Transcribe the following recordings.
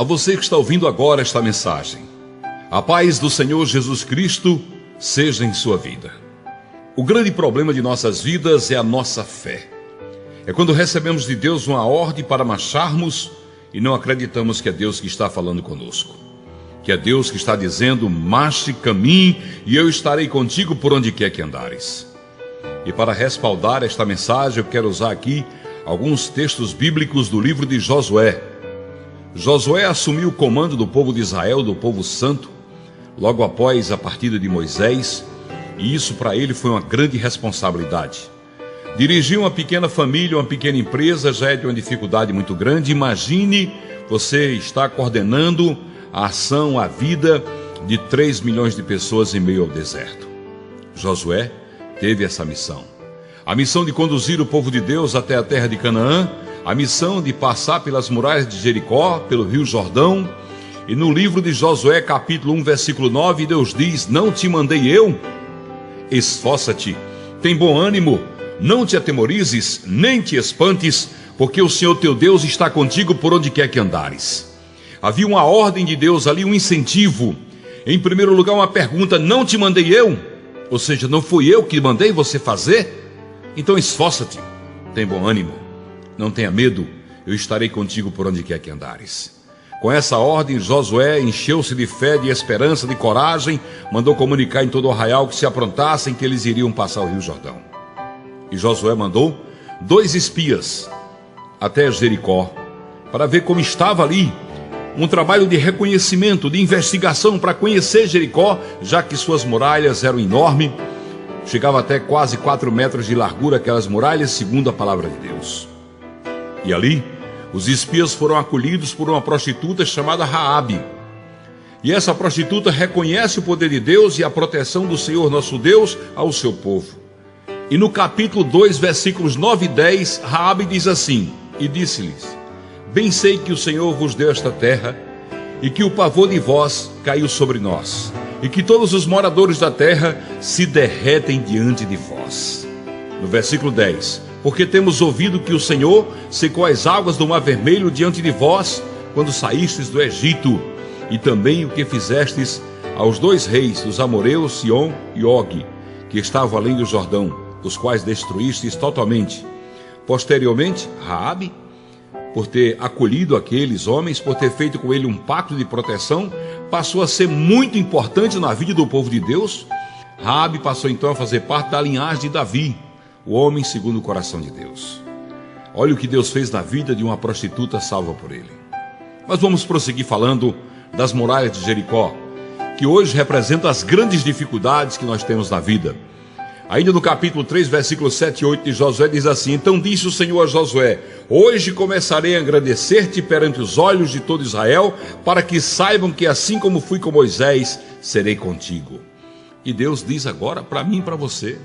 A você que está ouvindo agora esta mensagem, a paz do Senhor Jesus Cristo seja em sua vida. O grande problema de nossas vidas é a nossa fé. É quando recebemos de Deus uma ordem para marcharmos e não acreditamos que é Deus que está falando conosco. Que é Deus que está dizendo: marche, caminhe e eu estarei contigo por onde quer que andares. E para respaldar esta mensagem eu quero usar aqui alguns textos bíblicos do livro de Josué. Josué assumiu o comando do povo de Israel, do povo santo, logo após a partida de Moisés, e isso para ele foi uma grande responsabilidade. Dirigir uma pequena família, uma pequena empresa já é de uma dificuldade muito grande. Imagine você estar coordenando a ação, a vida de 3 milhões de pessoas em meio ao deserto. Josué teve essa missão. A missão de conduzir o povo de Deus até a terra de Canaã, a missão de passar pelas muralhas de Jericó, pelo rio Jordão. E no livro de Josué, capítulo 1, versículo 9, Deus diz: não te mandei eu? Esforça-te, tem bom ânimo, não te atemorizes, nem te espantes, porque o Senhor teu Deus está contigo por onde quer que andares. Havia uma ordem de Deus ali, um incentivo. Em primeiro lugar, uma pergunta: não te mandei eu? Ou seja, não fui eu que mandei você fazer? Então esforça-te, tem bom ânimo, não tenha medo, eu estarei contigo por onde quer que andares. Com essa ordem, Josué encheu-se de fé, de esperança, de coragem, mandou comunicar em todo o arraial que se aprontassem, que eles iriam passar o rio Jordão. E Josué mandou 2 espias até Jericó, para ver como estava ali, um trabalho de reconhecimento, de investigação, para conhecer Jericó, já que suas muralhas eram enormes, chegava até quase 4 metros de largura aquelas muralhas, segundo a palavra de Deus. E ali, os espias foram acolhidos por uma prostituta chamada Raabe. E essa prostituta reconhece o poder de Deus e a proteção do Senhor nosso Deus ao seu povo. E no capítulo 2, versículos 9 e 10, Raabe diz assim: e disse-lhes: bem sei que o Senhor vos deu esta terra, e que o pavor de vós caiu sobre nós, e que todos os moradores da terra se derretem diante de vós. No versículo 10, porque temos ouvido que o Senhor secou as águas do Mar Vermelho diante de vós, quando saístes do Egito, e também o que fizestes aos 2 reis dos amoreus, Sion e Og, que estavam além do Jordão, os quais destruístes totalmente. Posteriormente, Raabe, por ter acolhido aqueles homens, por ter feito com ele um pacto de proteção, passou a ser muito importante na vida do povo de Deus. Raabe passou então a fazer parte da linhagem de Davi, o homem segundo o coração de Deus. Olha o que Deus fez na vida de uma prostituta salva por ele. Mas vamos prosseguir falando das muralhas de Jericó, que hoje representam as grandes dificuldades que nós temos na vida. Ainda no capítulo 3, versículos 7 e 8 de Josué diz assim: então disse o Senhor a Josué: hoje começarei a engrandecer-te perante os olhos de todo Israel, para que saibam que assim como fui com Moisés, serei contigo. E Deus diz agora para mim e para você,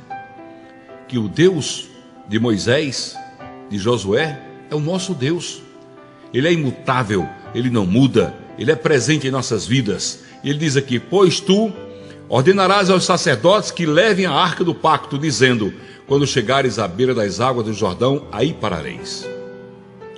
que o Deus de Moisés, de Josué, é o nosso Deus. Ele é imutável, ele não muda, ele é presente em nossas vidas. E ele diz aqui: pois tu ordenarás aos sacerdotes que levem a arca do pacto, dizendo: quando chegares à beira das águas do Jordão, aí parareis.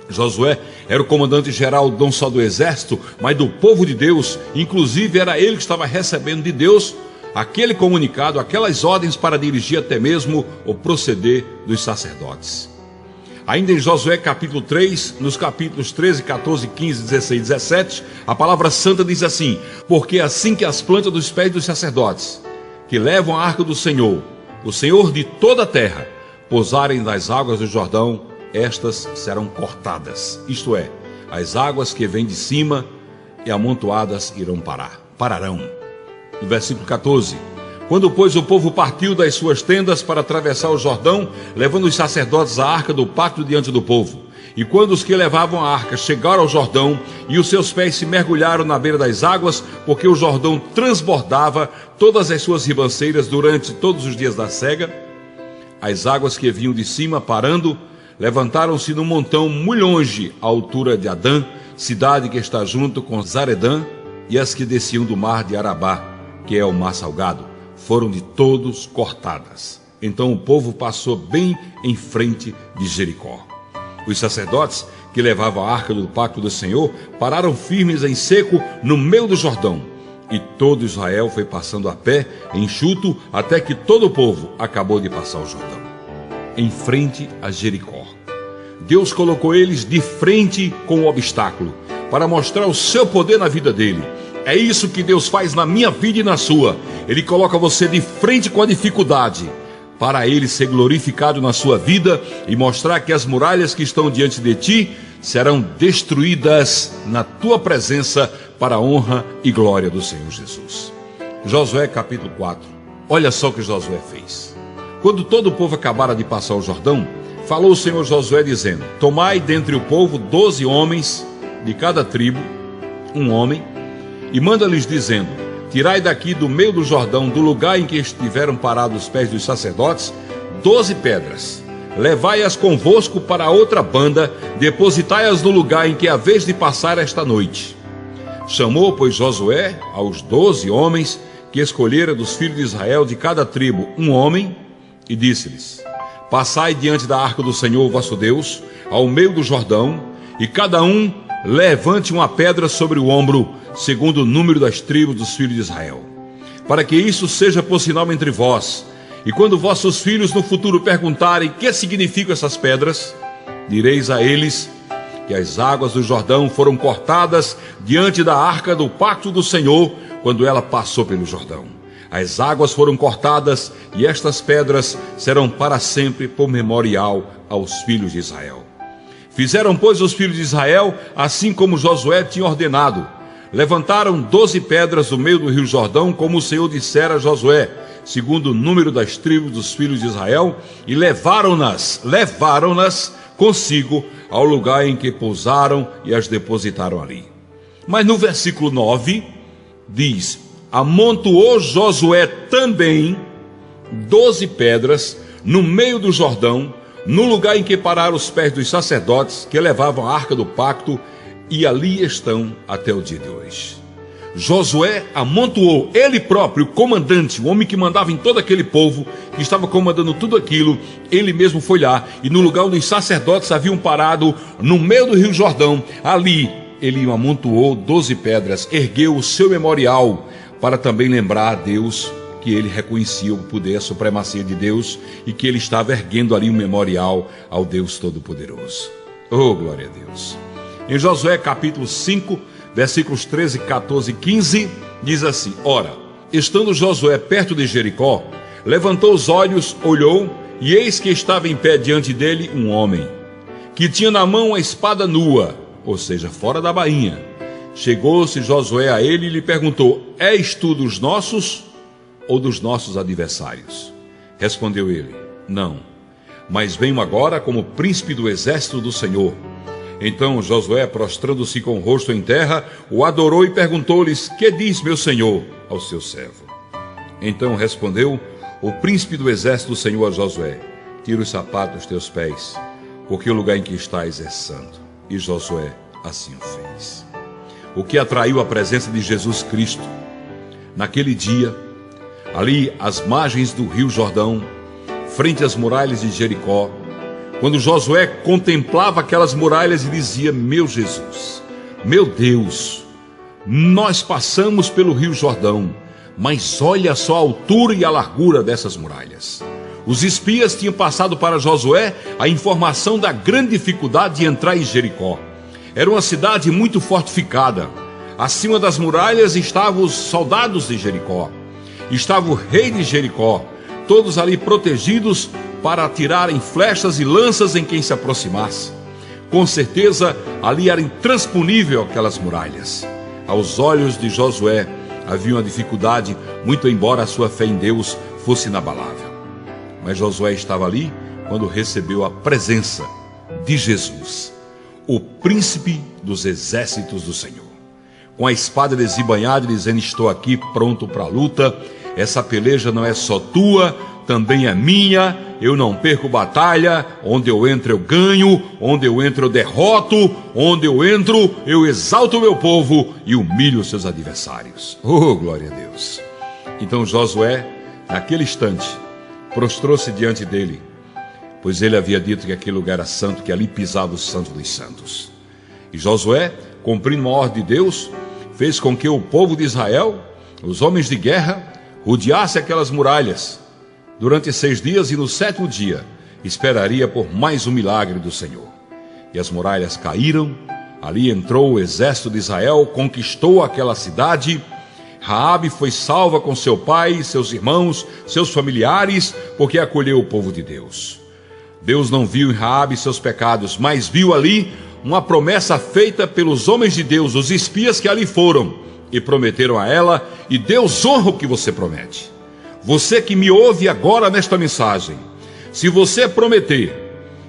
Josué era o comandante-geral não só do exército, mas do povo de Deus. Inclusive era ele que estava recebendo de Deus aquele comunicado, aquelas ordens para dirigir até mesmo o proceder dos sacerdotes. Ainda em Josué capítulo 3, nos capítulos 13, 14, 15, 16 e 17, a palavra santa diz assim: porque assim que as plantas dos pés dos sacerdotes, que levam a arca do Senhor, o Senhor de toda a terra, pousarem nas águas do Jordão, estas serão cortadas. Isto é, as águas que vêm de cima e amontoadas pararão. No versículo 14: quando, pois, o povo partiu das suas tendas para atravessar o Jordão, levando os sacerdotes a arca do pacto diante do povo. E quando os que levavam a arca chegaram ao Jordão, e os seus pés se mergulharam na beira das águas, porque o Jordão transbordava todas as suas ribanceiras durante todos os dias da cega, as águas que vinham de cima, parando, levantaram-se num montão muito longe, à altura de Adã, cidade que está junto com Zaredã, e as que desciam do mar de Arabá, que é o mar salgado, foram de todos cortadas. Então o povo passou bem em frente de Jericó. Os sacerdotes que levavam a arca do pacto do Senhor, pararam firmes em seco no meio do Jordão. E todo Israel foi passando a pé, enxuto, até que todo o povo acabou de passar o Jordão, em frente a Jericó. Deus colocou eles de frente com o obstáculo, para mostrar o seu poder na vida dele. É isso que Deus faz na minha vida e na sua. Ele coloca você de frente com a dificuldade, para ele ser glorificado na sua vida e mostrar que as muralhas que estão diante de ti serão destruídas na tua presença para a honra e glória do Senhor Jesus. Josué capítulo 4. Olha só o que Josué fez. Quando todo o povo acabara de passar o Jordão, falou o Senhor Josué dizendo: tomai dentre o povo 12 homens de cada tribo, um homem, e manda-lhes dizendo: tirai daqui do meio do Jordão, do lugar em que estiveram parados os pés dos sacerdotes, 12 pedras. Levai-as convosco para a outra banda, depositai-as no lugar em que haveis de passar esta noite. Chamou, pois, Josué aos 12 homens que escolhera dos filhos de Israel, de cada tribo um homem, e disse-lhes: passai diante da arca do Senhor vosso Deus, ao meio do Jordão, e cada um levante uma pedra sobre o ombro, segundo o número das tribos dos filhos de Israel, para que isso seja por sinal entre vós. E quando vossos filhos no futuro perguntarem que significam essas pedras, direis a eles que as águas do Jordão foram cortadas diante da arca do pacto do Senhor, quando ela passou pelo Jordão. As águas foram cortadas, e estas pedras serão para sempre por memorial aos filhos de Israel. Fizeram, pois, os filhos de Israel, assim como Josué tinha ordenado. Levantaram 12 pedras do meio do rio Jordão, como o Senhor dissera a Josué, segundo o número das tribos dos filhos de Israel, e levaram-nas consigo ao lugar em que pousaram e as depositaram ali. Mas no versículo 9, diz: amontoou Josué também 12 pedras no meio do Jordão, no lugar em que pararam os pés dos sacerdotes que levavam a arca do pacto, e ali estão até o dia de hoje. Josué amontoou, ele próprio, o comandante, o homem que mandava em todo aquele povo, que estava comandando tudo aquilo, ele mesmo foi lá, e no lugar onde os sacerdotes haviam parado, no meio do rio Jordão, ali ele amontoou 12 pedras, ergueu o seu memorial, para também lembrar a Deus que ele reconhecia o poder, a supremacia de Deus, e que ele estava erguendo ali um memorial ao Deus Todo-Poderoso. Oh, glória a Deus! Em Josué capítulo 5, versículos 13, 14 e 15, diz assim: ora, estando Josué perto de Jericó, levantou os olhos, olhou, e eis que estava em pé diante dele um homem, que tinha na mão a espada nua, ou seja, fora da bainha. Chegou-se Josué a ele e lhe perguntou: és tu dos nossos ou dos nossos adversários? Respondeu ele: não, mas venho agora como príncipe do exército do Senhor. Então Josué, prostrando-se com o rosto em terra, o adorou e perguntou-lhes: que diz meu senhor ao seu servo? Então respondeu o príncipe do exército do Senhor a Josué: tira os sapatos dos teus pés, porque o lugar em que estás é santo. E Josué assim o fez. O que atraiu a presença de Jesus Cristo naquele dia, ali às margens do rio Jordão, frente às muralhas de Jericó, quando Josué contemplava aquelas muralhas e dizia: meu Jesus, meu Deus, nós passamos pelo rio Jordão, mas olha só a altura e a largura dessas muralhas. Os espias tinham passado para Josué a informação da grande dificuldade de entrar em Jericó. Era uma cidade muito fortificada. Acima das muralhas estavam os soldados de Jericó, estava o rei de Jericó, todos ali protegidos para atirarem flechas e lanças em quem se aproximasse. Com certeza ali era intransponível aquelas muralhas. Aos olhos de Josué havia uma dificuldade, muito embora a sua fé em Deus fosse inabalável. Mas Josué estava ali quando recebeu a presença de Jesus, o príncipe dos exércitos do Senhor, com a espada desembainhada, dizendo: estou aqui pronto para a luta. Essa peleja não é só tua, também é minha. Eu não perco batalha. Onde eu entro eu ganho, onde eu entro eu derroto, onde eu entro eu exalto o meu povo e humilho os seus adversários. Oh, glória a Deus! Então Josué, naquele instante, prostrou-se diante dele, pois ele havia dito que aquele lugar era santo, que ali pisava o santo dos santos. E Josué, cumprindo uma ordem de Deus, fez com que o povo de Israel, os homens de guerra, rodeasse aquelas muralhas durante 6 dias, e no 7º dia esperaria por mais um milagre do Senhor. E as muralhas caíram, ali entrou o exército de Israel, conquistou aquela cidade. Raabe foi salva com seu pai, seus irmãos, seus familiares, porque acolheu o povo de Deus. Deus não viu em Raabe seus pecados, mas viu ali uma promessa feita pelos homens de Deus, os espias que ali foram e prometeram a ela, e Deus honra o que você promete. Você que me ouve agora nesta mensagem, se você prometer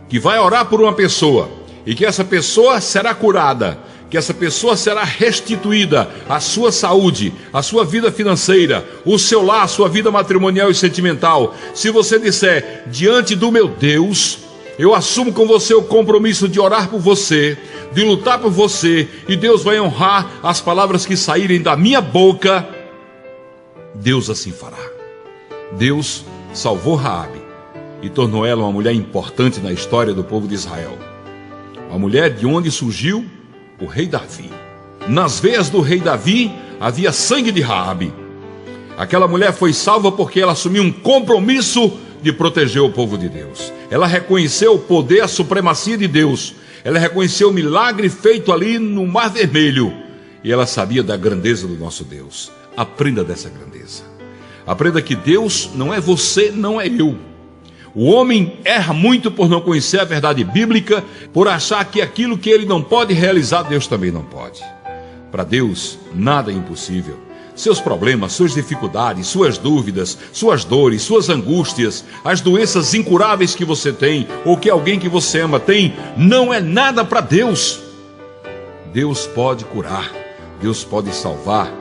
que vai orar por uma pessoa e que essa pessoa será curada, que essa pessoa será restituída a sua saúde, a sua vida financeira, o seu lar, a sua vida matrimonial e sentimental, se você disser, diante do meu Deus, eu assumo com você o compromisso de orar por você, de lutar por você, e Deus vai honrar as palavras que saírem da minha boca, Deus assim fará. Deus salvou Raabe e tornou ela uma mulher importante na história do povo de Israel. Uma mulher de onde surgiu o rei Davi. Nas veias do rei Davi havia sangue de Raabe. Aquela mulher foi salva porque ela assumiu um compromisso de proteger o povo de Deus. Ela reconheceu o poder, a supremacia de Deus. Ela reconheceu o milagre feito ali no Mar Vermelho. E ela sabia da grandeza do nosso Deus. Aprenda dessa grandeza. Aprenda que Deus não é você, não é eu. O homem erra muito por não conhecer a verdade bíblica, por achar que aquilo que ele não pode realizar, Deus também não pode. Para Deus, nada é impossível. Seus problemas, suas dificuldades, suas dúvidas, suas dores, suas angústias, as doenças incuráveis que você tem, ou que alguém que você ama tem, não é nada para Deus. Deus pode curar, Deus pode salvar,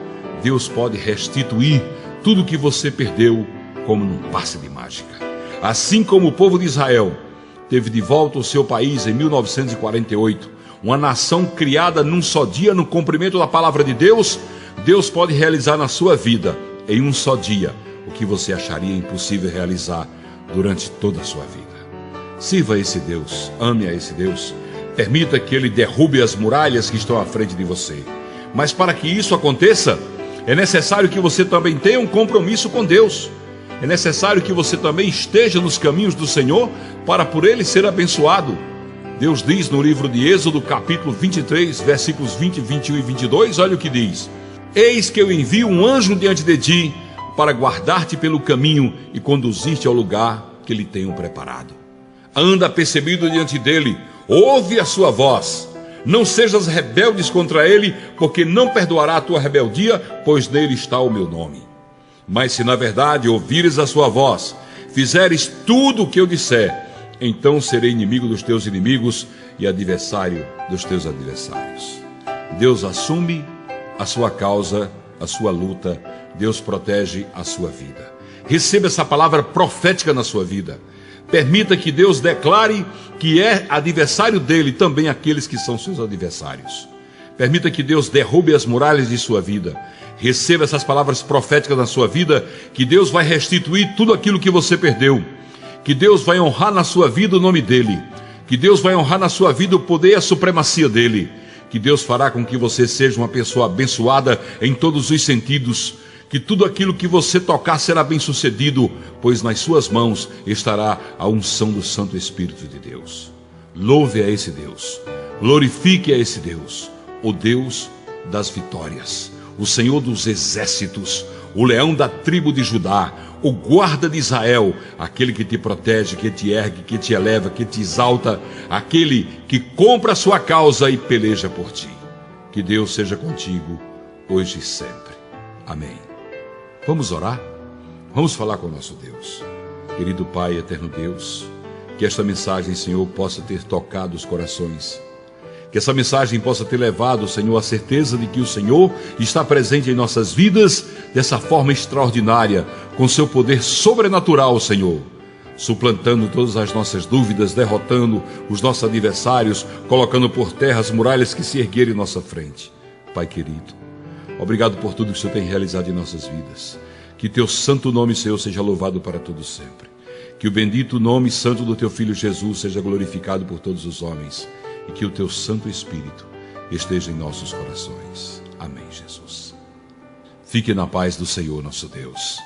Deus pode restituir tudo que você perdeu como num passe de mágica. Assim como o povo de Israel teve de volta o seu país em 1948, uma nação criada num só dia, no cumprimento da palavra de Deus, Deus pode realizar na sua vida, em um só dia, o que você acharia impossível realizar durante toda a sua vida. Sirva a esse Deus, ame a esse Deus, permita que Ele derrube as muralhas que estão à frente de você. Mas para que isso aconteça, é necessário que você também tenha um compromisso com Deus. É necessário que você também esteja nos caminhos do Senhor para por Ele ser abençoado. Deus diz no livro de Êxodo, capítulo 23, versículos 20, 21 e 22, olha o que diz: Eis que eu envio um anjo diante de ti para guardar-te pelo caminho e conduzir-te ao lugar que lhe tenho preparado. Anda apercebido diante dele, ouve a sua voz. Não sejas rebeldes contra ele, porque não perdoará a tua rebeldia, pois nele está o meu nome. Mas se na verdade ouvires a sua voz, fizeres tudo o que eu disser, então serei inimigo dos teus inimigos e adversário dos teus adversários. Deus assume a sua causa, a sua luta. Deus protege a sua vida. Receba essa palavra profética na sua vida. Permita que Deus declare que é adversário dele também aqueles que são seus adversários. Permita que Deus derrube as muralhas de sua vida. Receba essas palavras proféticas na sua vida, que Deus vai restituir tudo aquilo que você perdeu. Que Deus vai honrar na sua vida o nome dele. Que Deus vai honrar na sua vida o poder e a supremacia dele. Que Deus fará com que você seja uma pessoa abençoada em todos os sentidos. Que tudo aquilo que você tocar será bem sucedido, pois nas suas mãos estará a unção do Santo Espírito de Deus. Louve a esse Deus. Glorifique a esse Deus. O Deus das vitórias, o Senhor dos exércitos, o leão da tribo de Judá, o guarda de Israel, aquele que te protege, que te ergue, que te eleva, que te exalta, aquele que compra a sua causa e peleja por ti. Que Deus seja contigo, hoje e sempre. Amém. Vamos orar? Vamos falar com o nosso Deus. Querido Pai, eterno Deus, que esta mensagem, Senhor, possa ter tocado os corações. Que essa mensagem possa ter levado, Senhor, a certeza de que o Senhor está presente em nossas vidas dessa forma extraordinária, com seu poder sobrenatural, Senhor, suplantando todas as nossas dúvidas, derrotando os nossos adversários, colocando por terra as muralhas que se erguerem em nossa frente. Pai querido, obrigado por tudo que o Senhor tem realizado em nossas vidas. Que teu santo nome, Senhor, seja louvado para todo sempre. Que o bendito nome santo do teu Filho Jesus seja glorificado por todos os homens e que o teu Santo Espírito esteja em nossos corações. Amém, Jesus. Fique na paz do Senhor nosso Deus.